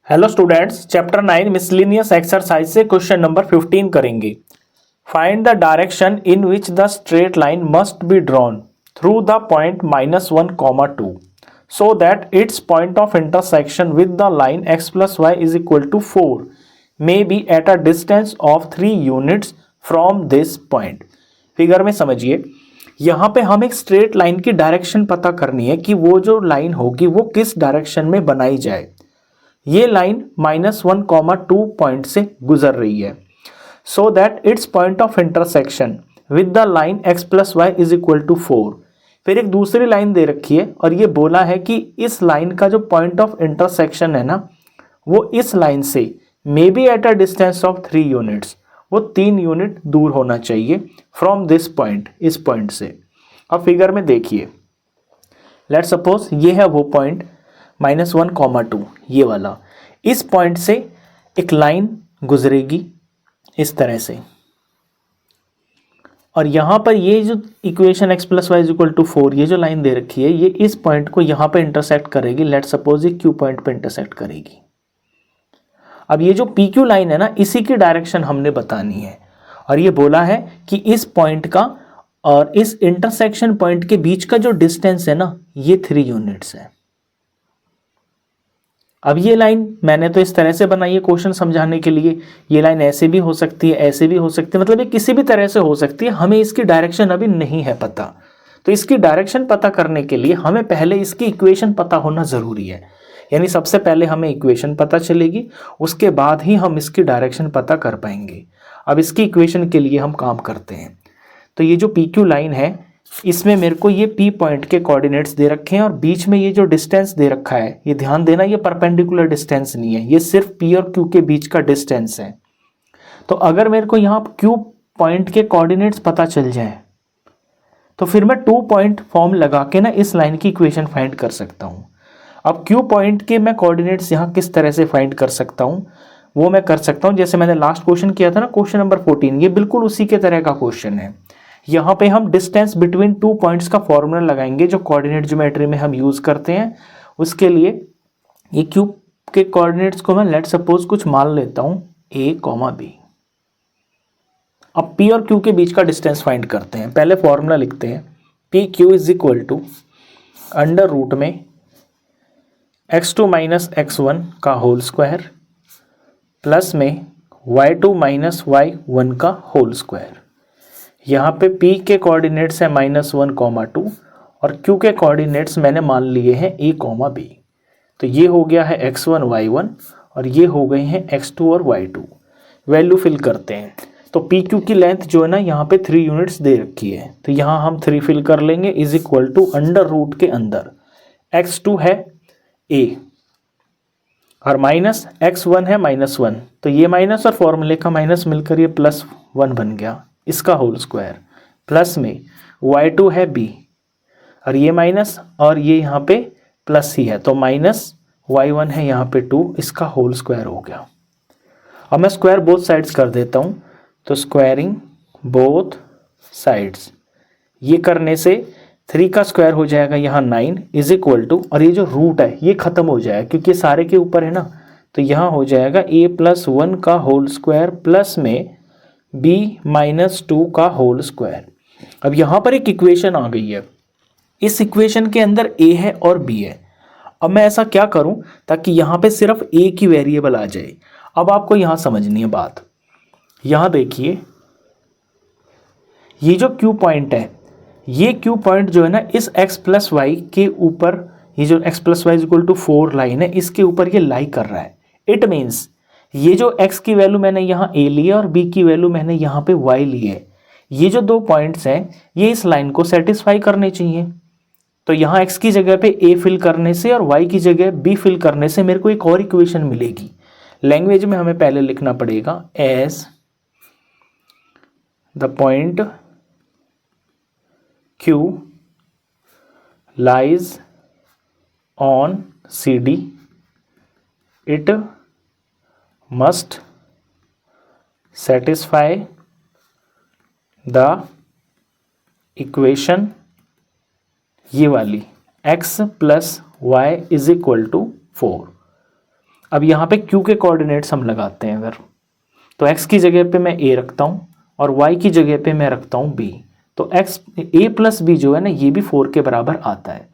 Hello students, chapter 9 miscellaneous exercise से question number 15 करेंगे। Find the direction in which the straight line must be drawn through the point -1, 2 so that it's point of intersection with the line x plus y is equal to 4 may be at a distance of 3 units from this point. Figure में समझिए, यहाँ पे हम एक straight line की direction पता करनी है कि वो जो लाइन होगी वो किस डायरेक्शन में बनाई जाए। ये लाइन -1, 2 पॉइंट से गुजर रही है so that it's point of intersection with the line x plus y is equal to 4। फिर एक दूसरी लाइन दे रखी है और ये बोला है कि इस लाइन का जो पॉइंट ऑफ इंटरसेक्शन है ना, वो इस लाइन से may be at a distance of 3 units, वो 3 यूनिट दूर होना चाहिए फ्रॉम दिस पॉइंट, इस पॉइंट से। अब फिगर में देखिए, लेट सपोज ये है वो पॉइंट -1, 2, ये वाला। इस पॉइंट से एक लाइन गुजरेगी इस तरह से, और यहां पर ये जो equation x plus y is equal to 4, ये जो लाइन दे रखी है, ये इस पॉइंट को यहां पे इंटरसेक्ट करेगी। लेट सपोज ये Q पॉइंट पे इंटरसेक्ट करेगी। अब ये जो PQ लाइन है ना, इसी की डायरेक्शन हमने बतानी है, और ये बोला है कि इस पॉइंट का और इस इंटरसेक्शन पॉइंट के बीच का जो डिस्टेंस है ना, ये 3 यूनिट्स है। अब ये लाइन मैंने तो इस तरह से बनाई है क्वेश्चन समझाने के लिए। ये लाइन ऐसे भी हो सकती है, ऐसे भी हो सकती है, मतलब ये किसी भी तरह से हो सकती है। हमें इसकी डायरेक्शन अभी नहीं है पता, तो इसकी डायरेक्शन पता करने के लिए हमें पहले इसकी इक्वेशन पता होना ज़रूरी है। यानी सबसे पहले हमें इक्वेशन पता चलेगी, उसके बाद ही हम इसकी डायरेक्शन पता कर पाएंगे। अब इसकी इक्वेशन के लिए हम काम करते हैं। तो ये जो पी क्यू लाइन है, इसमें मेरे को ये P पॉइंट के कोऑर्डिनेट्स दे रखे हैं, और बीच में ये जो डिस्टेंस दे रखा है, ये ध्यान देना, ये परपेंडिकुलर डिस्टेंस नहीं है, ये सिर्फ P और Q के बीच का डिस्टेंस है। तो अगर मेरे को यहाँ Q पॉइंट के कोऑर्डिनेट्स पता चल जाए तो फिर मैं 2 पॉइंट फॉर्म लगा के ना इस लाइन की इक्वेशन फाइंड कर सकता हूँ। अब Q पॉइंट के मैं कोऑर्डिनेट्स यहाँ किस तरह से फाइंड कर सकता हूँ, वो मैं कर सकता हूँ जैसे मैंने लास्ट क्वेश्चन किया था ना, क्वेश्चन नंबर 14, ये बिल्कुल उसी के तरह का क्वेश्चन है। यहाँ पे हम डिस्टेंस बिटवीन 2 पॉइंट्स का फॉर्मूला लगाएंगे जो कोऑर्डिनेट ज्योमेट्री में हम यूज करते हैं। उसके लिए ये Q के कोऑर्डिनेट्स को मैं लेट सपोज कुछ मान लेता हूँ A, B। अब P और Q के बीच का डिस्टेंस फाइंड करते हैं। पहले फॉर्मूला लिखते हैं, P Q is equal to under root में x2 माइनस x1 का होल स्क्वायर प्लस में y2 माइनस y1 का होल स्क्वायर। यहाँ पे P के कोऑर्डिनेट्स है -1, 2 और Q के कोऑर्डिनेट्स मैंने मान लिए हैं A, B। तो ये हो गया है x1, y1 और ये हो गए हैं x2 और y2। वैल्यू फिल करते हैं, तो PQ की लेंथ जो है ना, यहाँ पे 3 यूनिट्स दे रखी है, तो यहाँ हम 3 फिल कर लेंगे, is equal to under root के अंदर x2 है A और माइनस x1 है -1, तो ये माइनस और फॉर्मूले का माइनस मिलकर ये +1 बन गया, इसका होल स्क्वायर, प्लस में y2 है B और ये माइनस और ये यहाँ पे प्लस ही है, तो माइनस y1 है यहाँ पे 2, इसका होल स्क्वायर हो गया। अब मैं स्क्वायर बोथ साइड्स कर देता हूँ, तो स्क्वायरिंग बोथ साइड्स, ये करने से 3 का स्क्वायर हो जाएगा यहाँ 9 इज इक्वल टू, और ये जो रूट है ये खत्म हो जाएगा क्योंकि ये सारे के ऊपर है ना, तो यहाँ हो जाएगा A+1 का होल स्क्वायर प्लस में B-2 का होल स्क्वायर। अब यहाँ पर एक इक्वेशन आ गई है, इस इक्वेशन के अंदर A है और B है। अब मैं ऐसा क्या करूं ताकि यहाँ पे सिर्फ A की वेरिएबल आ जाए। अब आपको यहाँ समझनी है बात, यहाँ देखिए, ये जो Q पॉइंट है, ये Q पॉइंट जो है ना, इस x प्लस वाई के ऊपर, ये जो x plus y equal to 4 line है, इसके ऊपर ये लाई कर रहा है। इट मीन्स ये जो x की वैल्यू मैंने यहाँ A ली है और B की वैल्यू मैंने यहाँ पे y ली है, ये जो 2 पॉइंट्स हैं ये इस लाइन को सेटिस्फाई करने चाहिए। तो यहाँ x की जगह पे A फिल करने से और y की जगह B फिल करने से मेरे को एक और इक्वेशन मिलेगी। लैंग्वेज में हमें पहले लिखना पड़ेगा, as the point Q lies on CD, it must satisfy the equation, ये वाली x plus y is equal to 4। अब यहाँ पे q के कोऑर्डिनेट्स हम लगाते हैं अगर, तो x की जगह पे मैं a रखता हूँ और y की जगह पे मैं रखता हूँ b, तो x a प्लस b जो है ना ये भी 4 के बराबर आता है।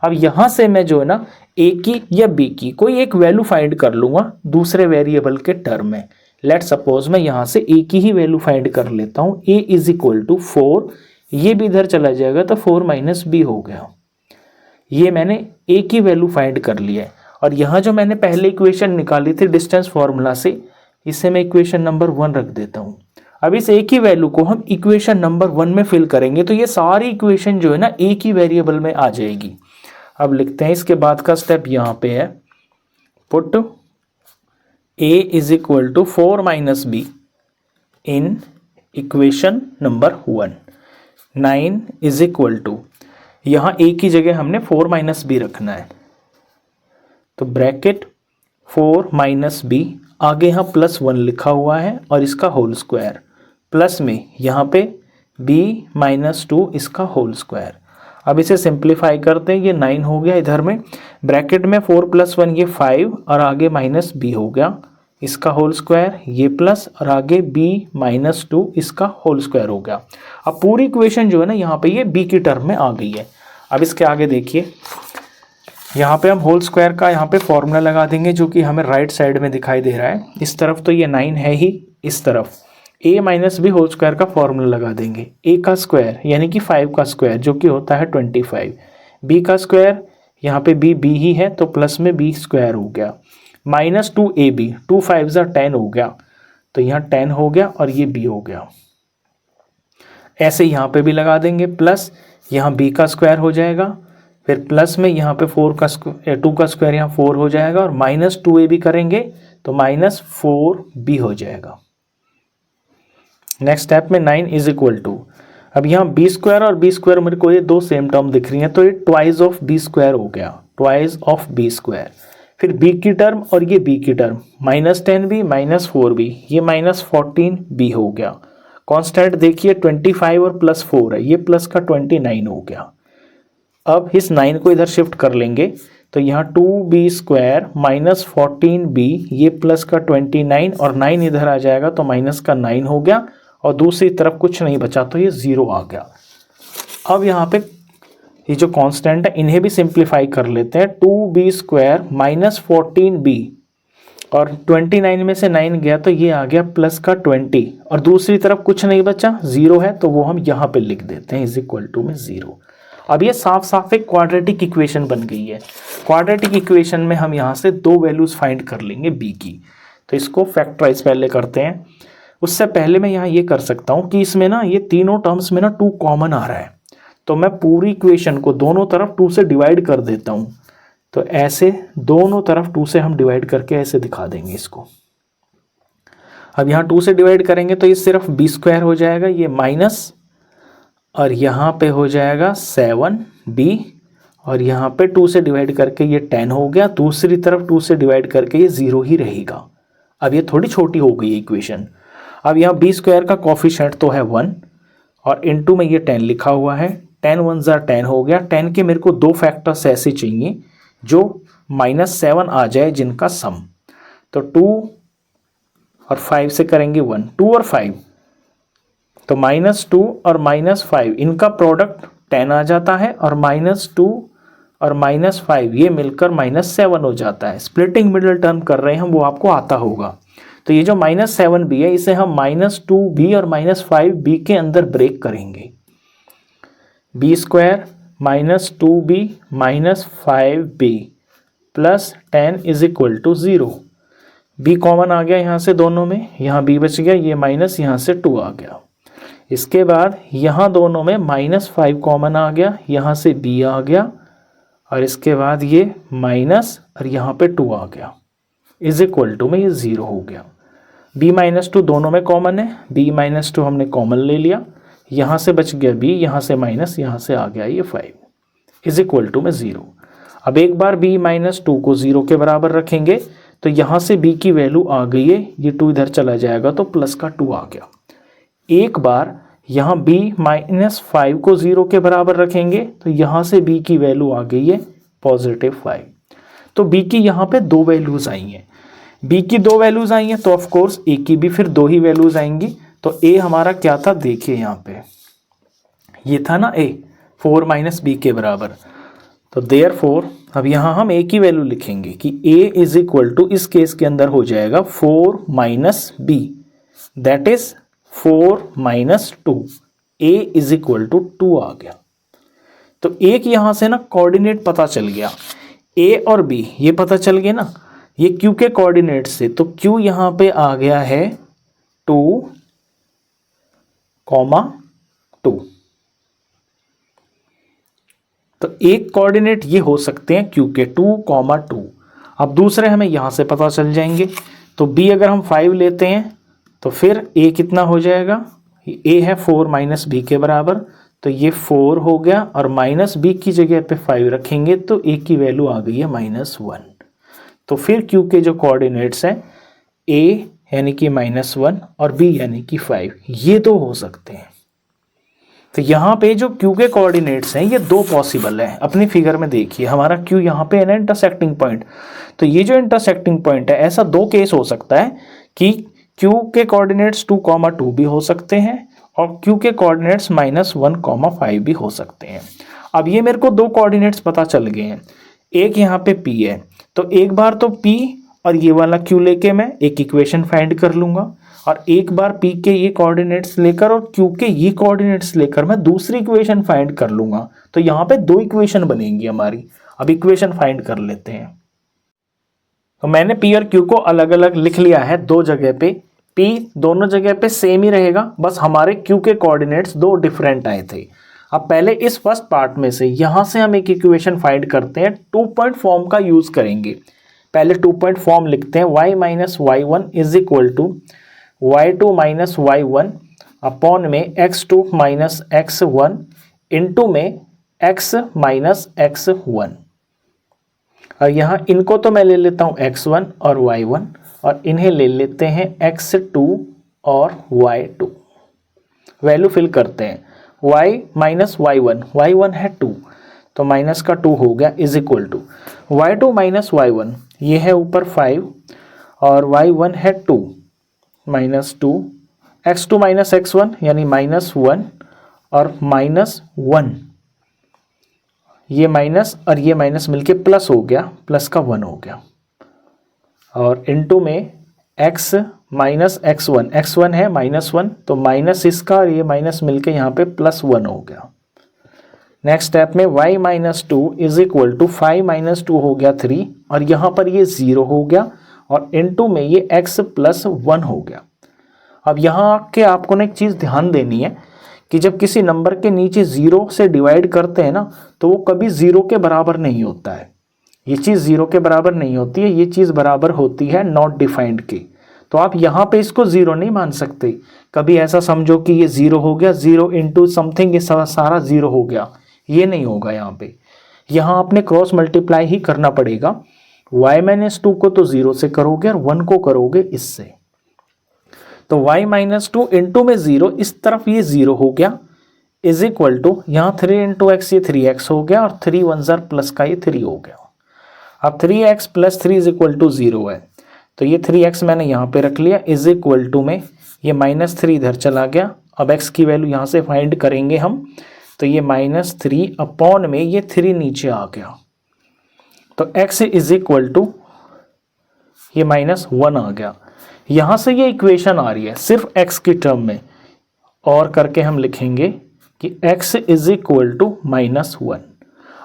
अब यहाँ से मैं जो है ना a की या b की कोई एक वैल्यू फाइंड कर लूँगा दूसरे वेरिएबल के टर्म में। लेट सपोज मैं यहाँ से a की ही वैल्यू फाइंड कर लेता हूँ, a इज इक्वल टू 4, ये भी इधर चला जाएगा तो 4 माइनस b हो गया। ये मैंने a की वैल्यू फाइंड कर लिया है। और यहाँ जो मैंने पहले इक्वेशन निकाली थी डिस्टेंस फार्मूला से, इसे मैं इक्वेशन नंबर 1 रख देता हूँ। अब इस a की वैल्यू को हम इक्वेशन नंबर 1 में फिल करेंगे तो ये सारी इक्वेशन जो है ना a की वेरिएबल में आ जाएगी। अब लिखते हैं इसके बाद का स्टेप यहाँ पे है, put a is equal to 4 minus b in equation number 1। 9 is equal to, यहाँ a की जगह हमने 4 माइनस b रखना है, तो ब्रैकेट 4 माइनस b, आगे यहाँ प्लस 1 लिखा हुआ है और इसका होल स्क्वायर, प्लस में यहाँ पे b माइनस 2 इसका होल स्क्वायर। अब इसे सिंप्लीफाई करते हैं, ये 9 हो गया, इधर में ब्रैकेट में 4 प्लस 1 ये 5 और आगे माइनस b हो गया, इसका होल स्क्वायर, ये प्लस और आगे b माइनस 2 इसका होल स्क्वायर हो गया। अब पूरी इक्वेशन जो है ना यहाँ पे ये b की टर्म में आ गई है। अब इसके आगे देखिए, यहाँ पे हम होल स्क्वायर का यहाँ पे फॉर्मूला लगा देंगे जो कि हमें राइट साइड में दिखाई दे रहा है। इस तरफ तो ये 9 है ही, इस तरफ a minus B whole square का फॉर्मूला लगा देंगे। a का स्क्वायर यानी कि 5 का स्क्वायर जो कि होता है 25, b का स्क्वायर यहाँ पे b ही है तो प्लस में b स्क्वायर हो गया, माइनस 2ab, 2 5 10 हो गया, तो यहाँ 10 हो गया और ये b हो गया। ऐसे यहाँ पे भी लगा देंगे, प्लस यहाँ b का स्क्वायर हो जाएगा, फिर प्लस में यहाँ पे 2 का स्क्वायर यहाँ 4 हो जाएगा और माइनस 2ab करेंगे तो माइनस 4b हो जाएगा। नेक्स्ट स्टेप में 9 इज इक्वल टू, अब यहाँ b स्क्वायर और b स्क्वायर मेरे को ये दो सेम टर्म दिख रही हैं तो ये ट्वाइस ऑफ b स्क्वायर हो गया, ट्वाइस ऑफ b स्क्वायर। फिर b की टर्म और ये b की term, minus 10b minus 4b, ये माइनस 14b हो गया। कांस्टेंट देखिए 25 और प्लस 4 है, ये प्लस का 29 हो गया। अब इस 9 को इधर शिफ्ट कर लेंगे तो यहाँ 2b स्क्वायर माइनस 14b, ये प्लस का 29 और 9 इधर आ जाएगा तो माइनस का 9 हो गया और दूसरी तरफ कुछ नहीं बचा तो ये 0 आ गया। अब यहाँ पे ये जो कांस्टेंट है इन्हें भी सिंप्लीफाई कर लेते हैं, 2b स्क्वायर माइनस 14b और 29 में से 9 गया तो ये आ गया प्लस का 20 और दूसरी तरफ कुछ नहीं बचा, 0 है तो वो हम यहाँ पे लिख देते हैं इज इक्वल टू में 0। अब ये साफ साफ एक क्वाड्रेटिक इक्वेशन बन गई है। क्वाड्रेटिक इक्वेशन में हम यहाँ से दो वैल्यूज फाइंड कर लेंगे b की, तो इसको फैक्टराइज पहले करते हैं। उससे पहले मैं यहाँ ये कर सकता हूँ कि इसमें ना ये तीनों टर्म्स में ना 2 कॉमन आ रहा है, तो मैं पूरी इक्वेशन को दोनों तरफ 2 से डिवाइड कर देता हूँ। तो ऐसे दोनों तरफ 2 से हम डिवाइड करके ऐसे दिखा देंगे इसको। अब यहाँ 2 से डिवाइड करेंगे तो ये सिर्फ b स्क्वायर हो जाएगा, ये माइनस, और यहाँ पे हो जाएगा 7b और यहाँ पे 2 से डिवाइड करके ये 10 हो गया, दूसरी तरफ 2 से डिवाइड करके ये 0 ही रहेगा। अब ये थोड़ी छोटी हो गई इक्वेशन। अब यहाँ b स्क्वायर का कोफिशिएंट तो है 1 और इनटू में ये 10 लिखा हुआ है, 10 1 10 हो गया। 10 के मेरे को 2 फैक्टर्स ऐसे चाहिए जो माइनस 7 आ जाए जिनका सम, तो 2 और 5 से करेंगे 1, 2 और 5 तो माइनस 2 और माइनस 5 इनका प्रोडक्ट 10 आ जाता है और माइनस 2 और माइनस 5 ये मिलकर माइनस 7 हो जाता है। स्प्लिटिंग मिडिल टर्म कर रहे हैं हम, वो आपको आता होगा। तो ये जो माइनस 7b है इसे हम माइनस 2b और माइनस 5b के अंदर ब्रेक करेंगे। b square minus 2b minus 5b plus 10 is equal to 0। b common आ गया यहाँ से दोनों में, यहाँ b बच गया, ये माइनस यहाँ से 2 आ गया। इसके बाद यहाँ दोनों में माइनस 5 कॉमन आ गया, यहाँ से b आ गया और इसके बाद ये माइनस और यहाँ पे 2 आ गया, इज इक्वल टू में ये 0 हो गया। b माइनस 2 दोनों में कॉमन है, b माइनस 2 हमने कॉमन ले लिया, यहाँ से बच गया b, यहाँ से माइनस, यहाँ से आ गया ये 5, इज इक्वल टू में 0। अब एक बार b माइनस 2 को 0 के बराबर रखेंगे तो यहाँ से b की वैल्यू आ गई है, ये 2 इधर चला जाएगा तो प्लस का 2 आ गया। एक बार यहाँ b माइनस 5 को 0 के बराबर रखेंगे तो यहाँ से b की वैल्यू आ गई है पॉजिटिव 5। तो b की यहाँ पे 2 वैल्यूज आई हैं। बी की 2 वैल्यूज आई हैं तो ऑफ कोर्स ए की भी फिर 2 ही वैल्यूज आएंगी। तो ए हमारा क्या था, देखिए यहाँ पे ये था ना ए 4 माइनस बी के बराबर। तो देयरफॉर अब यहाँ हम ए की वैल्यू लिखेंगे कि ए इज इक्वल टू, इस केस के अंदर हो जाएगा 4 minus B, that is 4 minus 2। A is equal to 2 आ गया। तो एक यहां से ना कोऑर्डिनेट पता चल गया, ए और बी ये पता चल गए ना, ये क्यू के कोऑर्डिनेट से। तो क्यू यहां पे आ गया है 2, 2। तो एक कोऑर्डिनेट ये हो सकते हैं क्यू के 2, 2। अब दूसरे हमें यहां से पता चल जाएंगे। तो बी अगर हम 5 लेते हैं तो फिर ए कितना हो जाएगा, ए है 4 माइनस बी के बराबर, तो ये 4 हो गया और माइनस बी की जगह पे 5 रखेंगे तो ए की वैल्यू आ गई है -1। तो फिर क्यू के जो कोऑर्डिनेट्स हैं ए यानी कि -1 और बी यानी कि 5, ये दो हो सकते हैं। तो यहाँ पे जो क्यू के कोऑर्डिनेट्स हैं ये दो पॉसिबल है। अपनी फिगर में देखिए हमारा क्यू यहाँ पे है ना इंटरसेक्टिंग पॉइंट, तो ये जो इंटरसेक्टिंग पॉइंट है, ऐसा दो केस हो सकता है कि क्यू के कोऑर्डिनेट्स 2, 2 भी हो सकते हैं और क्यू के कोऑर्डिनेट्स -1, 5 भी हो सकते हैं। अब ये मेरे को दो कोऑर्डिनेट्स पता चल गए हैं, एक यहाँ पे P है, तो एक बार तो P और ये वाला Q लेके मैं एक इक्वेशन फाइंड कर लूंगा और एक बार P के ये कोऑर्डिनेट्स लेकर और Q के ये कोऑर्डिनेट्स लेकर मैं दूसरी इक्वेशन फाइंड कर लूंगा। तो यहाँ पे दो इक्वेशन बनेंगी हमारी। अब इक्वेशन फाइंड कर लेते हैं। तो मैंने P और Q को अलग अलग लिख लिया है दो जगह पे। P दोनों जगह पे सेम ही रहेगा, बस हमारे Q के कोऑर्डिनेट्स दो डिफरेंट आए थे। अब पहले इस फर्स्ट पार्ट में से यहां से हम एक इक्वेशन फाइंड करते हैं, 2 पॉइंट फॉर्म का यूज करेंगे। पहले 2 पॉइंट फॉर्म लिखते हैं, y minus y1 is equal to y2 minus y1 upon में x2 माइनस x1 इंटू में x माइनस x1। और यहाँ इनको तो मैं ले लेता हूँ x1 और y1 और इन्हें ले लेते हैं x2 और y2। वैल्यू फिल करते हैं, y माइनस y1 है 2, तो माइनस का 2 हो गया is equal to y2 minus y1, ये है ऊपर 5 और y1 है 2 माइनस 2, x2 माइनस x1 यानी -1 और -1, ये माइनस और ये माइनस मिलके प्लस हो गया, प्लस का 1 हो गया और इनटू में x माइनस x1 है -1, तो माइनस इसका और ये माइनस मिलके यहाँ पे +1 हो गया। नेक्स्ट स्टेप में y minus 2 is equal to 5 minus 2 हो गया 3 और यहाँ पर ये 0 हो गया और इनटू में ये x प्लस 1 हो गया। अब यहाँ आके आपको ना एक चीज़ ध्यान देनी है कि जब किसी नंबर के नीचे 0 से डिवाइड करते हैं ना, तो वो कभी 0 के बराबर नहीं होता है। ये चीज़ 0 के बराबर नहीं होती है, ये चीज़ बराबर होती है नॉट डिफाइंड के। तो आप यहाँ पे इसको 0 नहीं मान सकते। कभी ऐसा समझो कि ये 0 हो गया, 0 इंटू समथिंग, ये सारा 0 हो गया, ये नहीं होगा यहाँ पे। यहाँ आपने क्रॉस मल्टीप्लाई ही करना पड़ेगा। y माइनस 2 को तो 0 से करोगे और 1 को करोगे इससे, तो y माइनस 2 इंटू में 0, इस तरफ ये 0 हो गया इज इक्वल टू यहाँ 3 इंटू एक्स, ये 3x हो गया और 3 1 ज़र प्लस का ये 3 हो गया। अब 3x plus 3 is equal to 0 है, तो ये 3x मैंने यहाँ पे रख लिया इज इक्वल टू में ये -3 इधर चला गया। अब x की वैल्यू यहाँ से फाइंड करेंगे हम, तो ये -3 अपॉन में ये 3 नीचे आ गया, तो x इज इक्वल टू ये -1 आ गया। यहाँ से ये इक्वेशन आ रही है सिर्फ x की टर्म में, और करके हम लिखेंगे कि x इज इक्वल टू -1।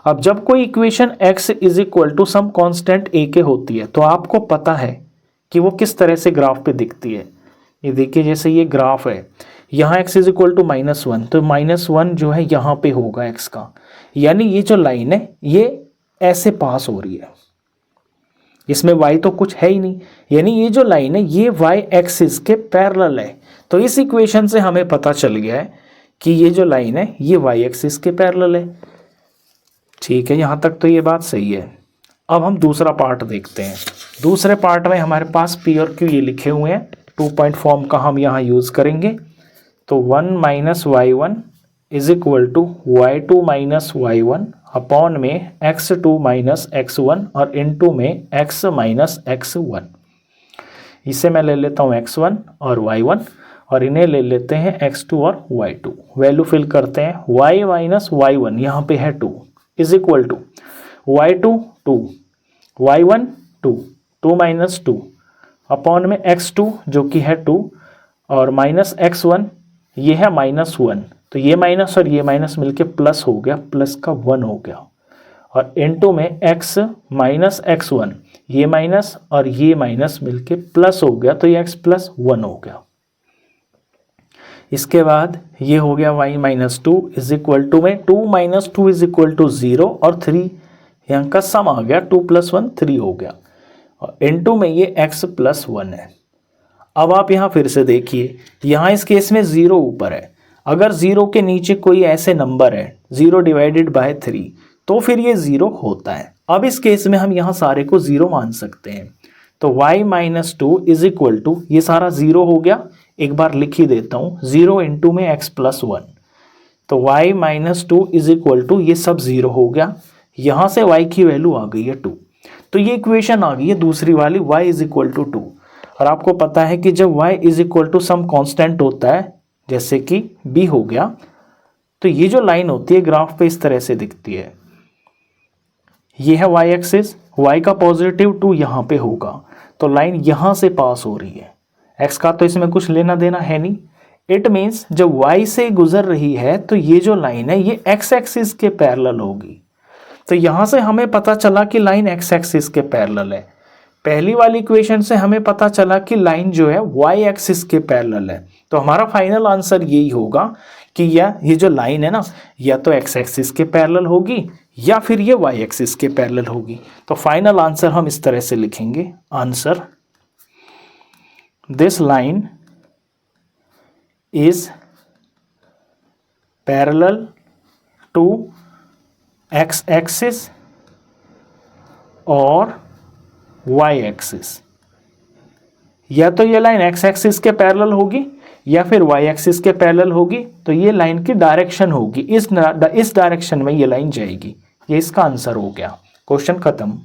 अब जब कोई equation x is equal to some constant a के होती है, तो आपको पता है कि वो किस तरह से ग्राफ पे दिखती है। ये देखिए जैसे ये ग्राफ है, यहाँ x इज इक्वल टू -1, तो -1 जो है यहाँ पे होगा x का, यानी ये जो लाइन है ये ऐसे पास हो रही है, इसमें y तो कुछ है ही नहीं, यानी ये जो लाइन है ये y एक्सिस के पैरेलल है। तो इस इक्वेशन से हमें पता चल गया है कि ये जो लाइन है ये y एक्सिस के पैरेलल है। ठीक है, यहाँ तक तो ये बात सही है। अब हम दूसरा पार्ट देखते हैं। दूसरे पार्ट में हमारे पास P और Q ये लिखे हुए हैं, 2 पॉइंट फॉर्म का हम यहाँ यूज़ करेंगे। तो 1 minus y1 is equal to y2 minus y1 upon में x2 माइनस x1 और इनटू में x माइनस x1। इसे मैं ले लेता हूँ x1 और y1 और इन्हें ले लेते हैं x2 और y2। वैल्यू फिल करते हैं, y माइनस y1 यहाँ पे है 2 is equal to y2 2, y1 2, 2 minus 2 upon में x2 जो कि है 2 और माइनस x1 ये है माइनस 1, तो ये माइनस और ये माइनस मिलके प्लस हो गया, प्लस का 1 हो गया। और इनटू में x माइनस x1 ये माइनस और ये माइनस मिलके प्लस हो गया, तो ये x प्लस 1 हो गया। इसके बाद ये हो गया y minus 2 is equal to में 2 माइनस 2 इज इक्वल टू 0 और 3 यहाँ का सम आ गया, 2 प्लस 1 3 हो गया और इनटू में ये x प्लस 1 है। अब आप यहाँ फिर से देखिए, यहाँ इस केस में 0 ऊपर है, अगर 0 के नीचे कोई ऐसे नंबर है 0 डिवाइडेड बाय 3 तो फिर ये 0 होता है। अब इस केस में हम यहाँ सारे को 0 मान सकते हैं, तो y minus 2 is equal to ये सारा 0 हो गया, एक बार लिख ही देता हूँ 0 इंटू में x प्लस 1, तो y minus 2 is equal to ये सब 0 हो गया, यहाँ से y की वैल्यू आ गई है 2, तो ये इक्वेशन आ गई है दूसरी वाली y इज इक्वल टू 2। और आपको पता है कि जब y is equal to some constant होता है जैसे कि b हो गया, तो ये जो लाइन होती है ग्राफ पे इस तरह से दिखती है, ये है y एक्सिस, y का पॉजिटिव 2 यहाँ पे होगा, तो लाइन यहाँ से पास हो रही है, x का तो इसमें कुछ लेना देना है नहीं। इट मीन्स जब y से गुजर रही है तो ये जो लाइन है ये x एक्सिस के पैरेलल होगी। तो यहाँ से हमें पता चला कि लाइन x एक्सिस के पैरेलल है। पहली वाली इक्वेशन से हमें पता चला कि लाइन जो है y एक्सिस के पैरेलल है, तो हमारा फाइनल आंसर यही होगा कि ये जो लाइन है ना या तो x एक्सिस के पैरेलल होगी या फिर ये y एक्सिस के पैरेलल होगी। तो फाइनल आंसर हम इस तरह से लिखेंगे, answer this line is parallel to x axis और y एक्सिस। या तो ये लाइन x एक्सिस के पैरेलल होगी या फिर y एक्सिस के पैरेलल होगी, तो ये लाइन की डायरेक्शन होगी, इस डायरेक्शन में ये लाइन जाएगी। ये इसका आंसर हो गया, क्वेश्चन खत्म।